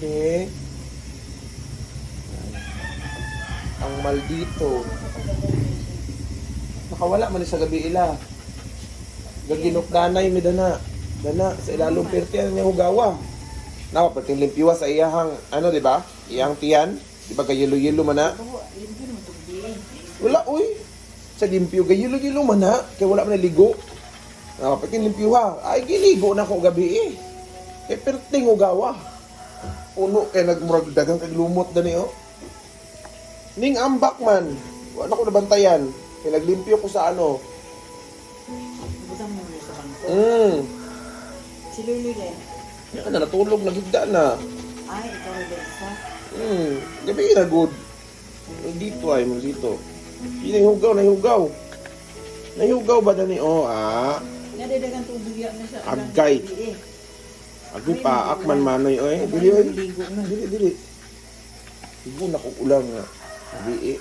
Okay. Ang maldito. Nakawala man sa gabi ila. Gaginok danay mi dana. Dana sa ilalong pertian niya hugawa. Nawa perting limpiwa sa iyahang ano di ba? Iyang tiyan. Di ba gayelo-yelo man na? Wala uy. Sa limpyo gayelo-yelo man na kay wala man ligo. Nawa perting limpiwa. Ay giligo na ko gabi eh. Kay perting hugawa. Puno kay nagmurag dagang kay lumot dani oh. Ning ambak man. Wala ko nabantayan. Kaya naglimpyo ko sa ano. Butang mo sa bangko. Si Lulu din. Yan na, natulog, nagigda na. Ay, ikaw rin isa. Gabi na good. Dito ay, dito. Nahihugaw, nahihugaw. Nahihugaw ba na ni, Nadadagan tubig yan na siya. Agay. Agay pa, akman manoy, oy. Dili, oy. Ligo na. Dili. Ligo na ko ulang nga. Dili,